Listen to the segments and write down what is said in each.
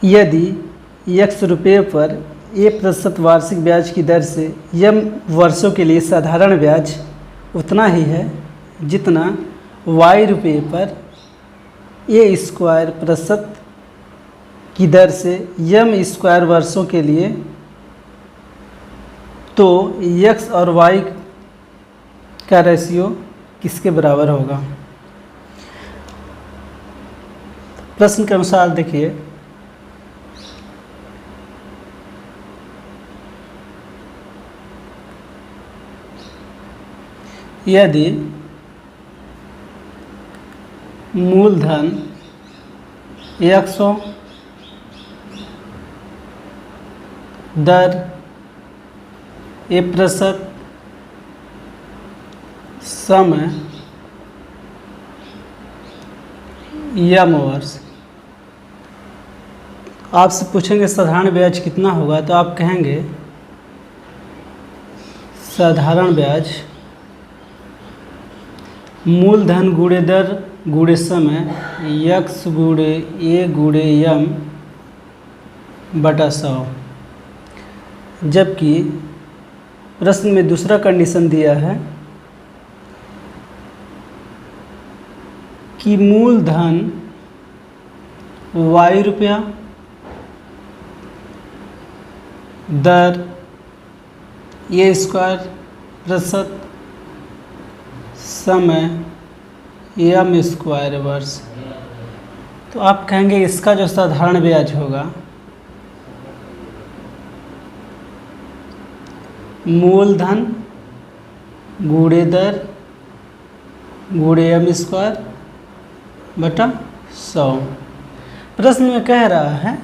यदि x रुपये पर a% वार्षिक ब्याज की दर से m वर्षों के लिए साधारण ब्याज उतना ही है जितना y रुपये पर a² % की दर से m² वर्षों के लिए, तो x और y का रेशियो किसके बराबर होगा। प्रश्न के अनुसार देखिए, यदि मूलधन 100 हो, दर a%, समय m वर्ष। आपसे पूछेंगे साधारण ब्याज कितना होगा, तो आप कहेंगे साधारण ब्याज मूलधन गुणे दर गुणे समय x गुणे a गुणे m बटा 100। जबकि प्रश्न में दूसरा कंडीशन दिया है कि मूलधन y रुपया, दर a²%, समय m² वर्ष। तो आप कहेंगे इसका जो साधारण ब्याज होगा मूलधन गुणे दर गुणे m² बटा 100। प्रश्न में कह रहा है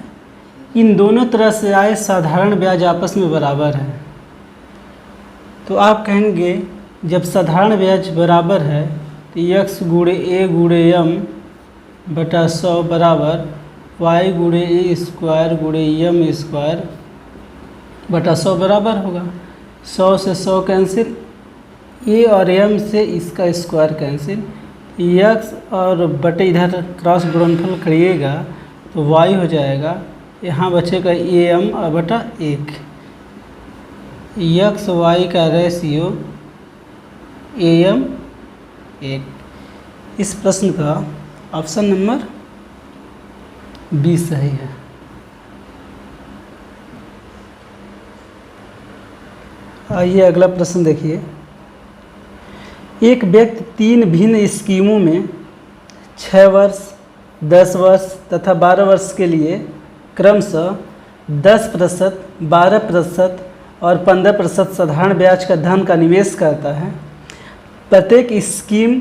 इन दोनों तरह से आए साधारण ब्याज आपस में बराबर है। तो आप कहेंगे जब साधारण ब्याज बराबर है तो x गुणे a गुणे m बटा 100 बराबर y गुणे a² गुणे m² बटा 100 बराबर होगा। 100 से 100 कैंसिल, a और m से इसका स्क्वायर कैंसिल, x और बटे इधर क्रॉस गुणनफल करिएगा तो y हो जाएगा, यहाँ बचेगा am और बटा 1। x y का रेशियो am 1। इस प्रश्न का ऑप्शन नंबर बी सही है। आइए अगला प्रश्न देखिए। एक व्यक्ति 3 भिन्न स्कीमों में 6 वर्ष, 10 वर्ष तथा 12 वर्ष के लिए क्रमशः 10%, 12% और 15% साधारण ब्याज का धन का निवेश करता है। प्रत्येक स्कीम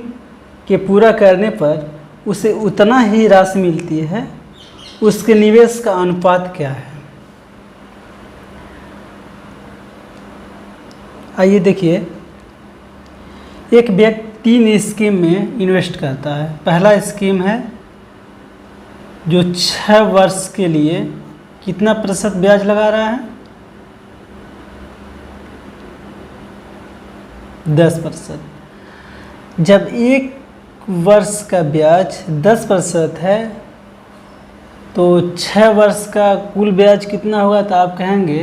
के पूरा करने पर उसे उतना ही राशि मिलती है, उसके निवेश का अनुपात क्या है। आइए देखिए, एक व्यक्ति 3 स्कीम में इन्वेस्ट करता है। पहला स्कीम है जो 6 वर्ष के लिए कितना प्रतिशत ब्याज लगा रहा है, 10%। जब 1 वर्ष का ब्याज 10% है तो 6 वर्ष का कुल ब्याज कितना होगा, तो आप कहेंगे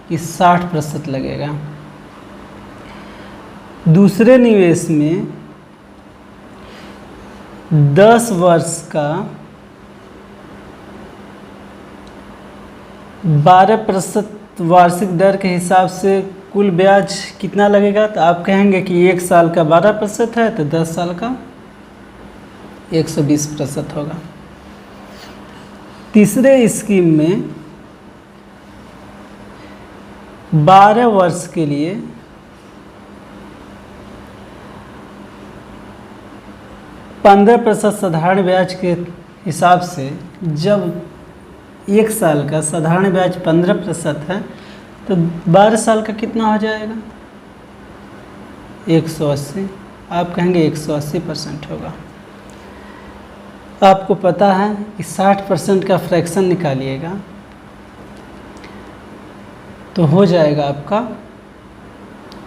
कि 60% लगेगा। दूसरे निवेश में 10 वर्ष का 12% वार्षिक दर के हिसाब से कुल ब्याज कितना लगेगा, तो आप कहेंगे कि 1 साल का 12% है तो 10 साल का 120% होगा। तीसरे स्कीम में 12 वर्ष के लिए 15% साधारण ब्याज के हिसाब से, जब 1 साल का साधारण ब्याज 15% है तो 12 साल का कितना हो जाएगा, 180। आप कहेंगे 180% होगा। आपको पता है कि 60% का फ्रैक्शन निकालिएगा तो हो जाएगा आपका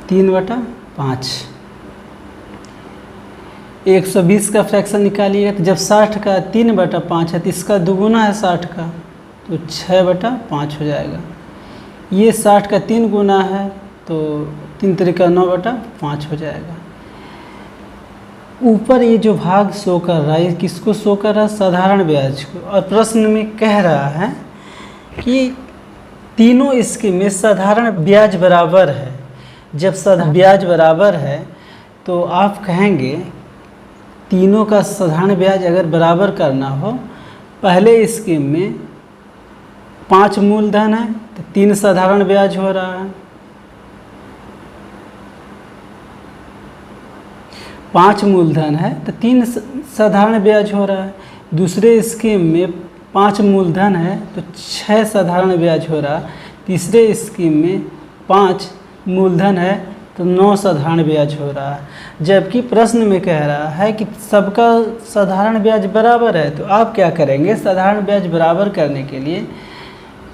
3/5। 120 का फ्रैक्शन निकालिएगा तो जब 60 का 3/5 है तो इसका दुगुना है 60 का, तो 6/5 हो जाएगा। ये 60 का 3 गुना है तो 3 तरीका 9/5 हो जाएगा। ऊपर ये जो भाग शो कर रहा है, ये किसको शो कर रहा है? साधारण ब्याज को। और प्रश्न में कह रहा है कि तीनों इसके में साधारण ब्याज बराबर है। जब ब्याज बराबर है तो आप कहेंगे तीनों का साधारण ब्याज अगर बराबर करना हो, पहले स्कीम में 5 मूलधन है तो 3 साधारण ब्याज हो रहा है। 5 मूलधन है तो 3 साधारण ब्याज हो रहा है। दूसरे स्कीम में 5 मूलधन है तो 6 साधारण ब्याज हो रहा है। तीसरे स्कीम में 5 मूलधन है तो 9 साधारण ब्याज हो रहा है। जबकि प्रश्न में कह रहा है कि सबका साधारण ब्याज बराबर है, तो आप क्या करेंगे? साधारण ब्याज बराबर करने के लिए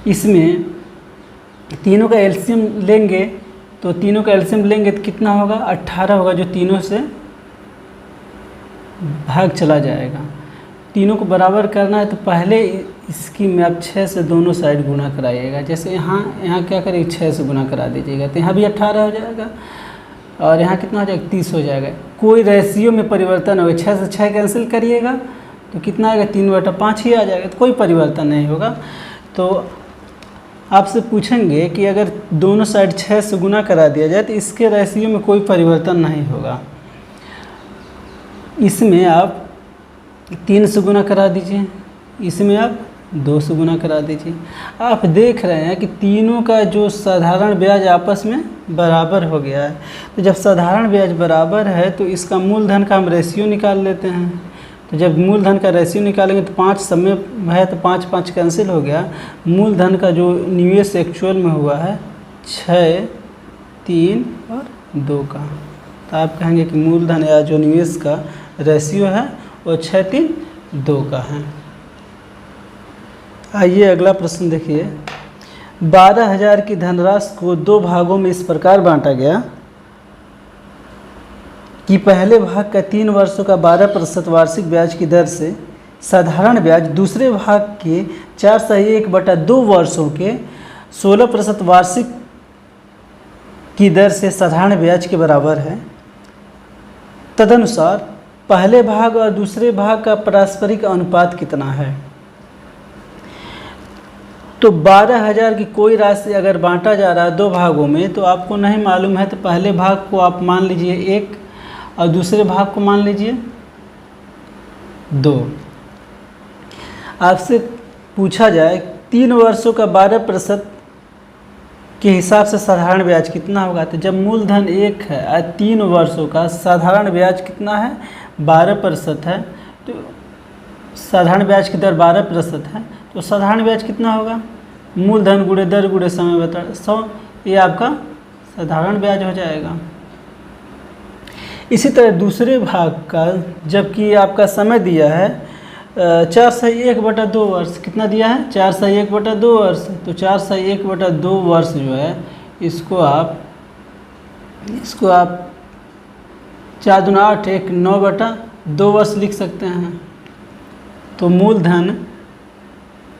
इसमें तीनों का एलसीएम लेंगे। तो तीनों का एलसीएम लेंगे तो कितना होगा? 18 होगा, जो तीनों से भाग चला जाएगा। तीनों को बराबर करना है तो पहले इसकी में आप 6 से दोनों साइड गुना कराइएगा। जैसे यहाँ क्या करेंगे? 6 से गुना करा दीजिएगा तो यहाँ भी 18 हो जाएगा और यहाँ कितना हो जाएगा? 30 हो जाएगा। कोई रेशियो में परिवर्तन होगा। 6 से 6 कैंसिल करिएगा तो कितना आएगा? 3/5 ही आ जाएगा, तो कोई परिवर्तन नहीं होगा। तो आपसे पूछेंगे कि अगर दोनों साइड 6 से गुना करा दिया जाए तो इसके रेशियो में कोई परिवर्तन नहीं होगा। इसमें आप 3 से गुना करा दीजिए, इसमें आप 2 से गुना करा दीजिए। आप देख रहे हैं कि तीनों का जो साधारण ब्याज आपस में बराबर हो गया है। तो जब साधारण ब्याज बराबर है तो इसका मूलधन का हम रेशियो निकाल लेते हैं। तो जब मूलधन का रेशियो निकालेंगे तो 5 समय है तो 5 कैंसिल हो गया। मूलधन का जो निवेश एक्चुअल में हुआ है 6, 3 और 2 का। तो आप कहेंगे कि मूलधन या जो निवेश का रेशियो है वो 6, 3, 2 का है। आइए अगला प्रश्न देखिए। 12,000 की धनराशि को 2 भागों में इस प्रकार बांटा गया कि पहले भाग का 3 वर्षों का 12% वार्षिक ब्याज की दर से साधारण ब्याज दूसरे भाग के 4/1/2 वर्षों के 16% वार्षिक की दर से साधारण ब्याज के बराबर है। तदनुसार पहले भाग और दूसरे भाग का पारस्परिक अनुपात कितना है? तो 12,000 की कोई राशि अगर बांटा जा रहा है 2 भागों में तो आपको नहीं मालूम है, तो पहले भाग को आप मान लीजिए 1 और दूसरे भाग को मान लीजिए 2। आपसे पूछा जाए 3 वर्षों का 12% के हिसाब से साधारण ब्याज कितना होगा? तो जब मूलधन 1 है और 3 वर्षों का साधारण ब्याज कितना है? 12% है। तो साधारण ब्याज की दर 12% है तो साधारण ब्याज कितना होगा? मूलधन गुणे दर गुणे समय बता 100, ये आपका साधारण ब्याज हो जाएगा। इसी तरह दूसरे भाग का जबकि आपका समय दिया है 4/1/2 वर्ष, कितना दिया है? 4/1/2 वर्ष। तो 4/1/2 वर्ष जो है इसको आप 4 दूना 8, 1 9/2 वर्ष लिख सकते हैं। तो मूलधन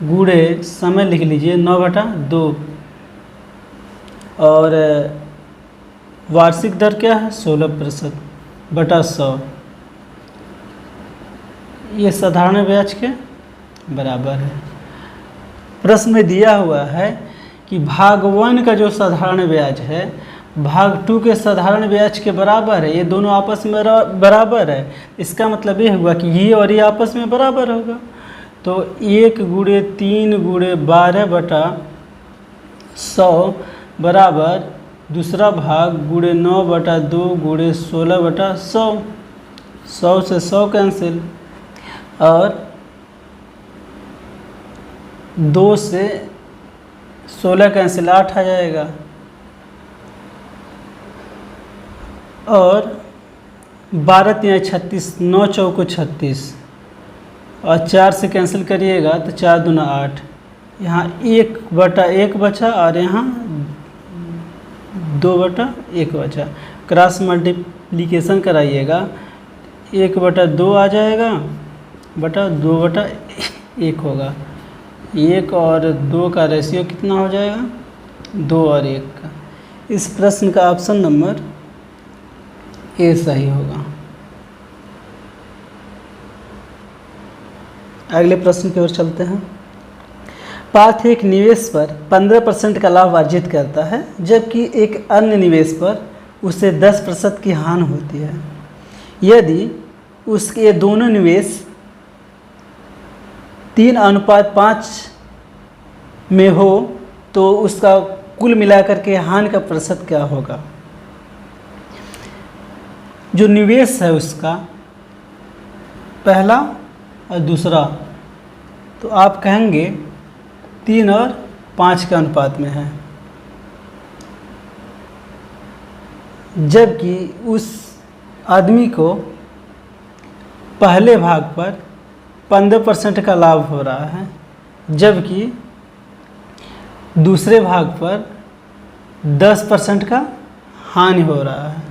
गुणे समय लिख लीजिए 9/2 और वार्षिक दर क्या है? 16%/100। ये साधारण ब्याज के बराबर है। प्रश्न में दिया हुआ है कि भाग 1 का जो साधारण ब्याज है भाग 2 के साधारण ब्याज के बराबर है। ये दोनों आपस में बराबर है। इसका मतलब ये हुआ कि ये और ये आपस में बराबर होगा। तो 1 × 3 × 12/100 बराबर दूसरा भाग गुणे 9/2 गुणे 16/100। 100 से 100 कैंसिल और 2 से 16 कैंसिल 8 आ जाएगा और 12 × 36 9 × 36 और 4 से कैंसिल करिएगा तो 4 दूना 8। यहाँ 1/1 बचा और यहाँ 2/1 बचा। क्रॉस मल्टीप्लिकेशन कराइएगा 1/2 आ जाएगा बटा 2/1 होगा। 1 और 2 का रेशियो कितना हो जाएगा, 2 और 1 का। इस प्रश्न का ऑप्शन नंबर ए सही होगा। अगले प्रश्न की ओर चलते हैं। पार्थ एक निवेश पर 15% का लाभ अर्जित करता है, जबकि एक अन्य निवेश पर उसे 10% की हानि होती है। यदि उसके दोनों निवेश 3:5 में हो तो उसका कुल मिलाकर के हानि का प्रतिशत क्या होगा। जो निवेश है उसका पहला और दूसरा, तो आप कहेंगे 3 और 5 के अनुपात में है, जबकि उस आदमी को पहले भाग पर 15% का लाभ हो रहा है, जबकि दूसरे भाग पर 10% का हानि हो रहा है।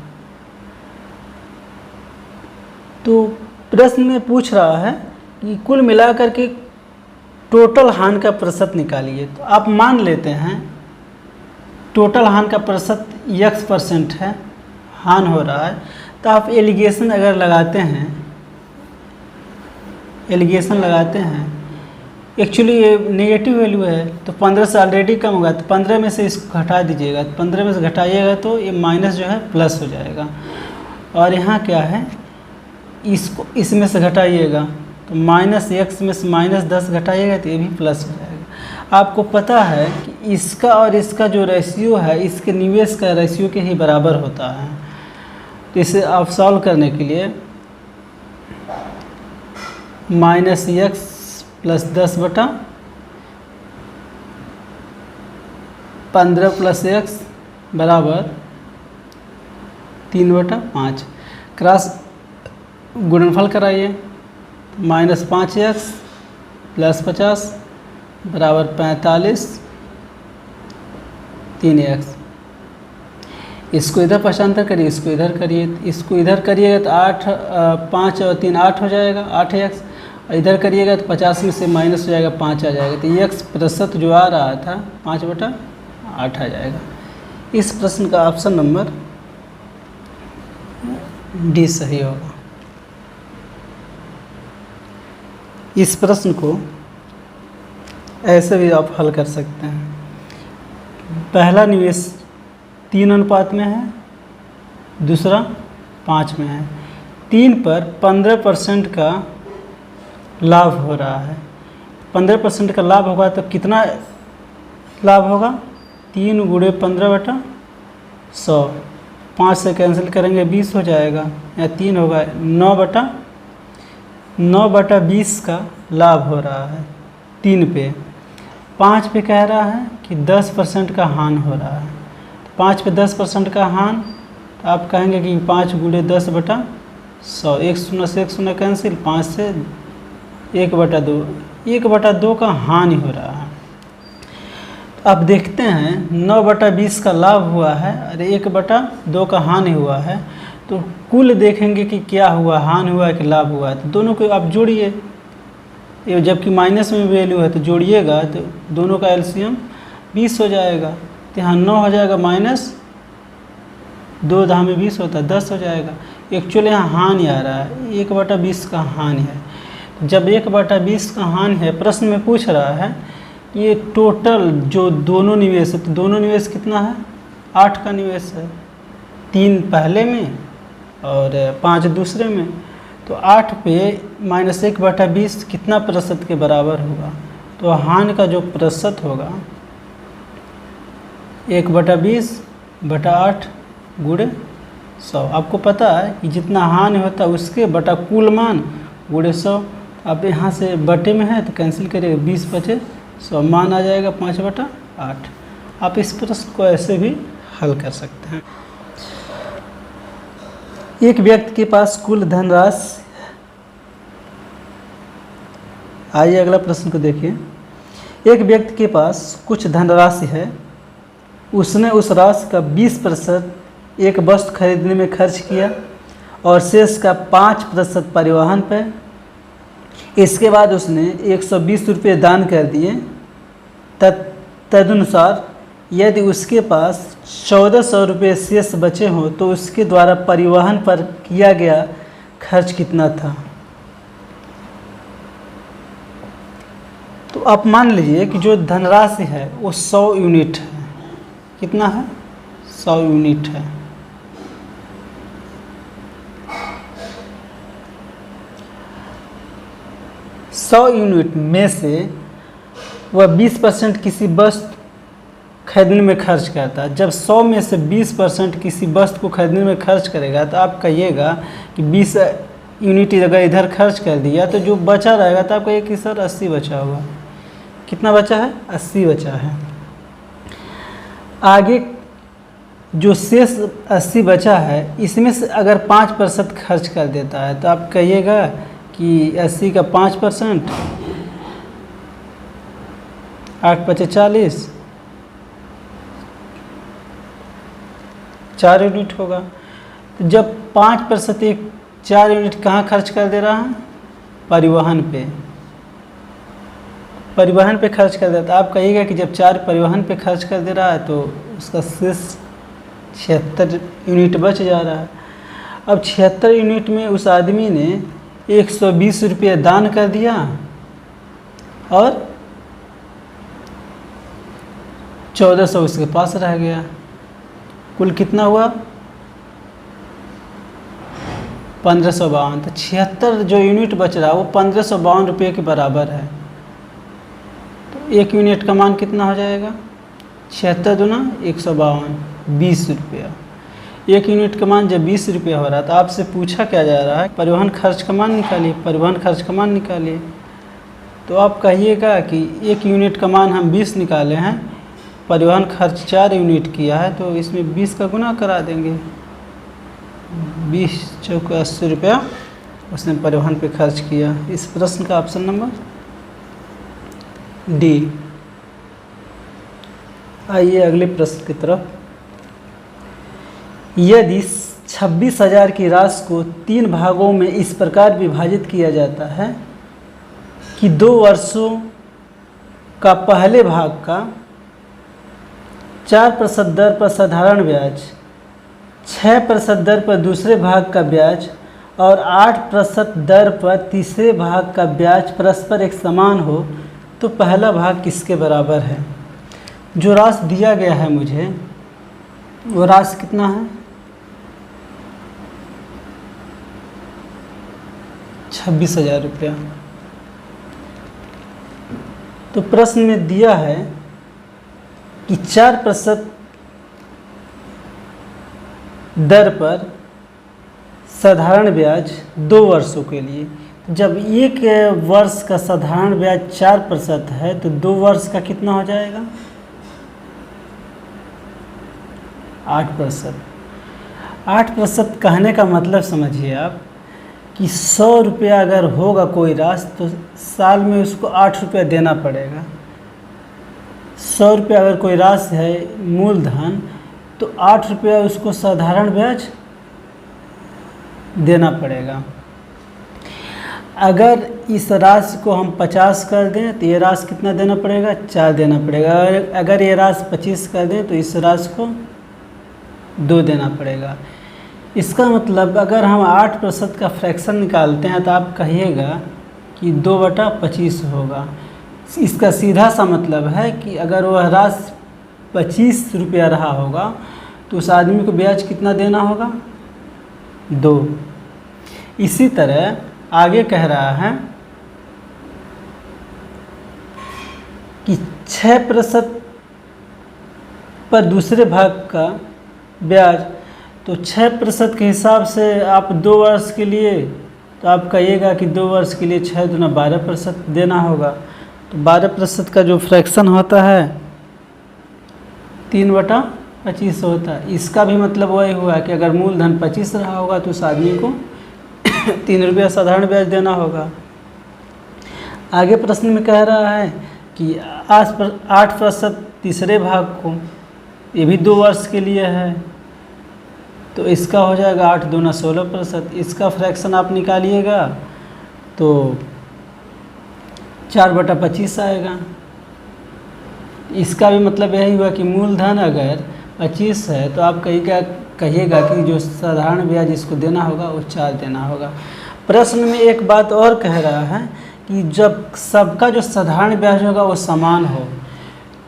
तो प्रश्न में पूछ रहा है कि कुल मिलाकर के टोटल हानि का प्रतिशत निकालिए। तो आप मान लेते हैं टोटल हानि का प्रतिशत x% है, हानि हो रहा है। तो आप एलिगेशन अगर लगाते हैं, एक्चुअली ये नेगेटिव वैल्यू है, तो 15 से ऑलरेडी कम होगा, तो 15 में से इसको घटा दीजिएगा। तो 15 में से घटाइएगा तो ये माइनस जो है प्लस हो जाएगा। और यहाँ क्या है, इसको इसमें से घटाइएगा तो -x में से -10 घटाइएगा तो ये भी प्लस हो जाएगा। आपको पता है कि इसका और इसका जो रेशियो है, इसके निवेश का रेशियो के ही बराबर होता है। तो इसे आप सॉल्व करने के लिए -x + 10 बटा 15 + x बराबर 3/5 क्रॉस गुणनफल कराइए। -5x + 50 बराबर 45 3x। इसको इधर पक्षांतर करिए, इसको इधर करिए, इसको इधर करिएगा तो 8 5 और 3 8 हो जाएगा 8x, और इधर करिएगा तो 50 में से माइनस हो जाएगा 5 आ जाएगा। तो x प्रतिशत जो आ रहा था 5/8 आ जाएगा। इस प्रश्न का ऑप्शन नंबर डी सही होगा। इस प्रश्न को ऐसे भी आप हल कर सकते हैं। पहला निवेश 3 अनुपात में है, दूसरा 5 में है। 3 पर 15% का लाभ हो रहा है। 15% का लाभ होगा तो कितना लाभ होगा, 3 × 15/100। 5 से कैंसिल करेंगे 20 हो जाएगा, या 3 होगा 9/20 का लाभ हो रहा है 3 पे। 5 पे कह रहा है कि 10% का हानि हो रहा है। 5 पे 10% का हानि, तो आप कहेंगे कि 5 × 10/100। 1 0 से 1 0 कैंसिल, 5 से 1/2, 1/2 का हानि हो रहा है। तो आप देखते हैं 9/20 का लाभ हुआ है और 1/2 का हानि हुआ है। तो कुल देखेंगे कि क्या हुआ, हानि हुआ है कि लाभ हुआ है। तो दोनों को आप जोड़िए, जबकि माइनस में वैल्यू है तो जोड़िएगा तो दोनों का एलसीएम 20 हो जाएगा। तो यहाँ 9 हो जाएगा, -2 × में 20 होता है 10 हो जाएगा। एक्चुअली यहाँ हानि आ रहा है, 1/20 का हानि है। जब 1/20 का हानि है, प्रश्न में पूछ रहा है ये टोटल जो दोनों निवेश है, तो दोनों निवेश कितना है, 8 का निवेश है, 3 पहले में और 5 दूसरे में। तो 8 पे -1/20 कितना प्रतिशत के बराबर होगा, तो हानि का जो प्रतिशत होगा 1/20/8 × 100। आपको पता है कि जितना हानि होता है उसके बटा कुल मान × 100। अब यहाँ से बटे में है तो कैंसिल करिएगा, 20 बचे 100, मान आ जाएगा 5/8। आप इस प्रश्न को ऐसे भी हल कर सकते हैं। एक व्यक्ति के पास कुल धनराशि, आइए अगला प्रश्न को देखिए। एक व्यक्ति के पास कुछ धनराशि है, उसने उस राशि का 20% एक वस्तु खरीदने में खर्च किया और शेष का 5% परिवहन पर, इसके बाद उसने 120 रुपये दान कर दिए। तदनुसार यदि उसके पास 1400 रुपये शेष बचे हों तो उसके द्वारा परिवहन पर किया गया खर्च कितना था। तो आप मान लीजिए कि जो धनराशि है वो 100 यूनिट है। कितना है? 100 यूनिट है। सौ यूनिट में से वह 20% किसी वस्तु खरीदने में खर्च करता है। जब 100 में से 20% किसी वस्तु को खरीदने में खर्च करेगा तो आप कहिएगा कि 20 यूनिट अगर इधर खर्च कर दिया तो जो बचा रहेगा तो आप कहिए कि सर 80 बचा होगा। कितना बचा है? 80 बचा है। आगे जो शेष 80 बचा है इसमें से अगर 5% खर्च कर देता है तो आप कहिएगा कि 80 का 5%, 8 × 40, 4 यूनिट होगा। तो जब 5% एक 4 यूनिट कहाँ खर्च कर दे रहा है? परिवहन पे। परिवहन पे खर्च कर देता है। आप कहिएगा कि जब 4 परिवहन पे खर्च कर दे रहा है तो उसका शेष 76 यूनिट बच जा रहा है। अब 76 यूनिट में उस आदमी ने 120 रुपये दान कर दिया और 1400 उसके पास रह गया। कुल कितना हुआ? 1552। तो 76 जो यूनिट बच रहा है वो 1552 रुपये के बराबर है। तो एक यूनिट का मान कितना हो जाएगा? 76 दूना 152, 20 रुपया। एक यूनिट का मान जब 20 रुपया हो रहा है तो आपसे पूछा क्या जा रहा है? परिवहन खर्च का मान निकालिए। परिवहन खर्च का मान निकालिए। तो आप कहिएगा कि एक यूनिट का मान हम 20 निकाले हैं, परिवहन खर्च 4 यूनिट किया है तो इसमें 20 का गुना करा देंगे। 20 × 80 रुपया उसने परिवहन पे खर्च किया। इस प्रश्न का ऑप्शन नंबर डी। आइए अगले प्रश्न की तरफ। यदि 26,000 की राशि को 3 भागों में इस प्रकार विभाजित किया जाता है कि 2 वर्षों का पहले भाग का 4% दर पर साधारण ब्याज, 6% दर पर दूसरे भाग का ब्याज और 8% दर पर तीसरे भाग का ब्याज परस्पर एक समान हो तो पहला भाग किसके बराबर है? जो राशि दिया गया है मुझे वो राशि कितना है? 26,000 रुपया। तो प्रश्न में दिया है कि 4% दर पर साधारण ब्याज 2 वर्षों के लिए। जब एक वर्ष का साधारण ब्याज 4% है तो 2 वर्ष का कितना हो जाएगा? 8%। 8% कहने का मतलब समझिए आप कि 100 रुपया अगर होगा कोई राशि तो साल में उसको 8 रुपया देना पड़ेगा। 100 रुपया अगर कोई राशि है मूलधन तो 8 रुपया उसको साधारण ब्याज देना पड़ेगा। अगर इस राशि को हम 50 कर दें तो ये राशि कितना देना पड़ेगा? 4 देना पड़ेगा। अगर ये राशि 25 कर दें तो इस राशि को 2 देना पड़ेगा। इसका मतलब अगर हम 8% का फ्रैक्शन निकालते हैं तो आप कहिएगा कि 2/25 होगा। इसका सीधा सा मतलब है कि अगर वह राशि 25 रुपया रहा होगा तो उस आदमी को ब्याज कितना देना होगा? 2। इसी तरह आगे कह रहा है कि 6% पर दूसरे भाग का ब्याज, तो 6% के हिसाब से आप 2 वर्ष के लिए तो आप कहिएगा कि 2 वर्ष के लिए 6 दूना 12% देना होगा। तो 12% का जो फ्रैक्शन होता है 3/25 होता है। इसका भी मतलब वही हुआ कि अगर मूलधन 25 रहा होगा तो उस आदमी को 3 रुपया साधारण ब्याज देना होगा। आगे प्रश्न में कह रहा है कि 8% तीसरे भाग को, ये भी 2 वर्ष के लिए है तो इसका हो जाएगा 8 दूना 16%। इसका फ्रैक्शन आप निकालिएगा तो 4/25 आएगा। इसका भी मतलब यही हुआ कि मूलधन अगर 25 है तो आप कहिएगा कि जो साधारण ब्याज इसको देना होगा वो 4 देना होगा। प्रश्न में एक बात और कह रहा है कि जब सबका जो साधारण ब्याज होगा वो समान हो,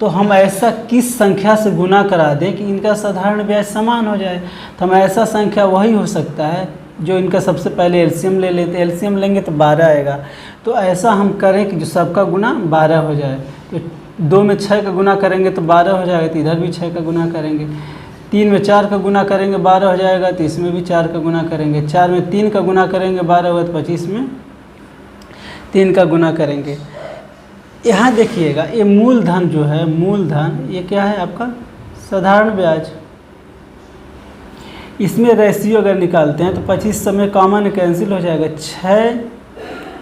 तो हम ऐसा किस संख्या से गुना करा दें कि इनका साधारण ब्याज समान हो जाए। तो हम ऐसा संख्या वही हो सकता है जो इनका सबसे पहले एलसीएम ले लेते, एलसीएम लेंगे तो 12 आएगा। तो ऐसा हम करें कि जो सबका गुना 12 हो जाए। तो 2 में 6 का गुना करेंगे तो 12 हो जाएगा, तो इधर भी 6 का गुना करेंगे। 3 में 4 का गुना करेंगे 12 हो जाएगा, तो इसमें भी 4 का गुना करेंगे। 4 में 3 का गुना करेंगे 12 होगा, तो 25 में 3 का गुना करेंगे। यहाँ देखिएगा ये मूलधन जो है, मूलधन ये क्या है आपका साधारण ब्याज। इसमें रेशियो अगर निकालते हैं तो 25 में कॉमन कैंसिल हो जाएगा, 6,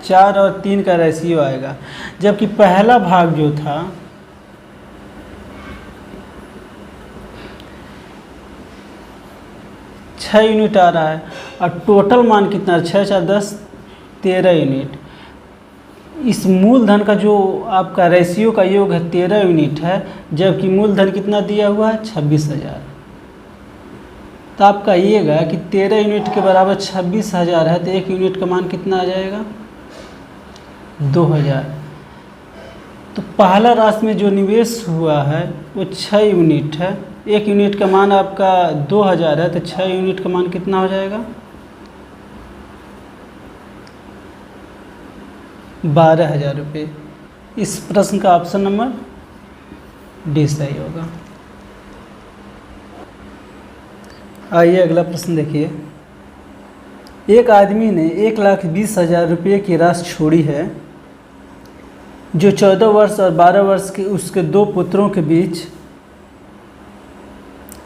4 और 3 का रेशियो आएगा। जबकि पहला भाग जो था 6 यूनिट आ रहा है और टोटल मान कितना 6, 4, 10, 13 यूनिट। इस मूलधन का जो आपका रेशियो का योग है 13 यूनिट है, जबकि मूलधन कितना दिया हुआ है 26,000। तो आप कहिएगा कि 13 यूनिट के बराबर 26,000 है, तो 1 यूनिट का मान कितना आ जाएगा 2,000। तो पहला राशि में जो निवेश हुआ है वो 6 यूनिट है, 1 यूनिट का मान आपका 2,000 है, तो 6 यूनिट का मान कितना हो जाएगा 12,000 रुपये। इस प्रश्न का ऑप्शन नंबर डी सही होगा। आइए अगला प्रश्न देखिए। एक आदमी ने 1,20,000 रुपये की राशि छोड़ी है जो 14 वर्ष और 12 वर्ष के उसके 2 पुत्रों के बीच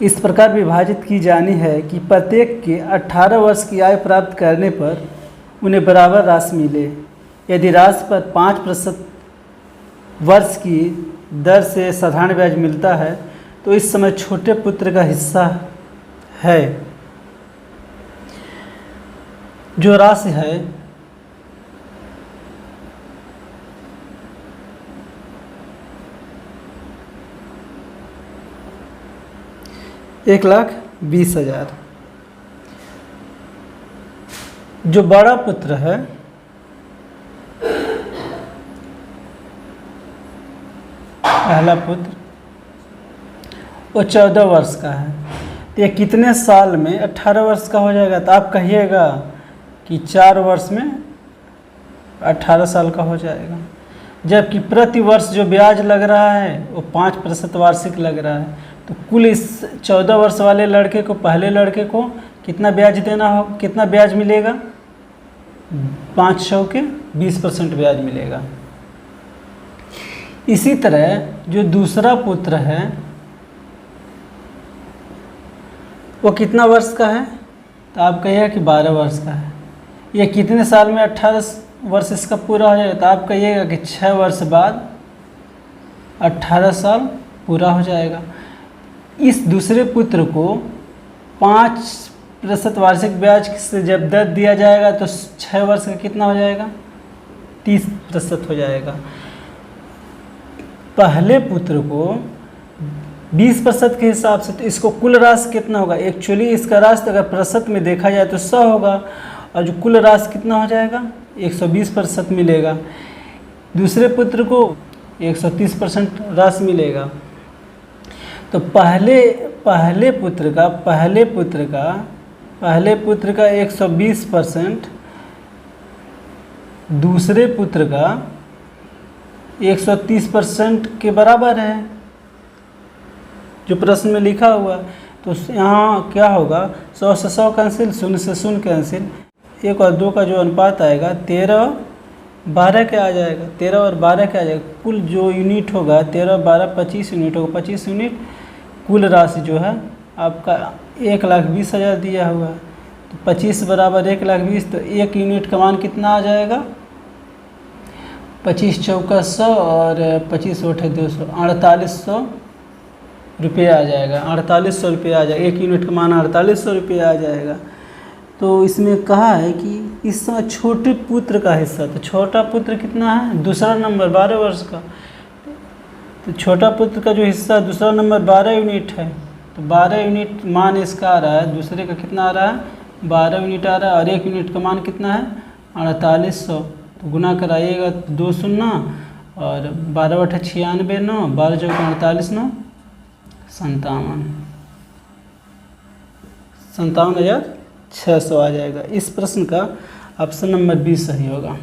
इस प्रकार विभाजित की जानी है कि प्रत्येक के 18 वर्ष की आयु प्राप्त करने पर उन्हें बराबर राशि मिले। यदि राशि पर 5% वर्ष की दर से साधारण ब्याज मिलता है तो इस समय छोटे पुत्र का हिस्सा है जो राशि है $1,20,000। जो बड़ा पुत्र है पहला पुत्र वो 14 वर्ष का है, तो ये कितने साल में 18 वर्ष का हो जाएगा। तो आप कहिएगा कि 4 वर्ष में 18 साल का हो जाएगा। जबकि प्रति वर्ष जो ब्याज लग रहा है वो 5% वार्षिक लग रहा है। तो कुल इस 14 वर्ष वाले लड़के को, पहले लड़के को कितना ब्याज देना हो, कितना ब्याज मिलेगा 500 के 20% ब्याज मिलेगा। इसी तरह जो दूसरा पुत्र है वो कितना वर्ष का है, तो आप कहिएगा कि 12 वर्ष का है। ये कितने साल में 18 वर्ष इसका पूरा हो जाएगा, तो आप कहिएगा कि 6 वर्ष बाद 18 साल पूरा हो जाएगा। इस दूसरे पुत्र को 5% वार्षिक ब्याज से जब दर दिया जाएगा तो 6 वर्ष का कितना हो जाएगा 30% हो जाएगा। पहले पुत्र को 20% के हिसाब से, तो इसको कुल राशि कितना होगा, एक्चुअली इसका राशि अगर प्रतिशत में देखा जाए तो 100 होगा और जो कुल राशि कितना हो जाएगा 120% मिलेगा। दूसरे पुत्र को 130% राशि मिलेगा। तो पहले पुत्र का 120%, दूसरे पुत्र का 130% के बराबर है जो प्रश्न में लिखा हुआ। तो यहाँ क्या होगा 100 से 100 कैंसिल, 0 से 0 कैंसिल, 1 और 2 का जो अनुपात आएगा 13 और 12 के आ जाएगा, 13 और 12 के आ जाएगा। कुल जो यूनिट होगा 13 और 12 25 यूनिट होगा। 25 यूनिट कुल राशि जो है आपका 1,20,000 दिया हुआ है। तो 25 बराबर 1,20,000, तो 1 यूनिट का मान कितना आ जाएगा 25 चौका 100 और 25 8 200, 4800 रुपये आ जाएगा। 4800 रुपये आ जाएगा, 1 यूनिट का मान 4800 रुपये आ जाएगा। तो इसमें कहा है कि इस समय छोटे पुत्र का हिस्सा, तो छोटा पुत्र कितना है, दूसरा नंबर 12 वर्ष का, तो छोटा पुत्र का जो हिस्सा दूसरा नंबर 12 यूनिट है, तो 12 यूनिट मान इसका आ रहा है, दूसरे का कितना आ रहा है 12 यूनिट आ रहा है, और 1 यूनिट का मान कितना है 4800, तो गुना कराइएगा 2 शून्य और 12 बटा 96 9, 12 चौका 48 9 57,600 आ जाएगा। इस प्रश्न का ऑप्शन नंबर 20 सही होगा।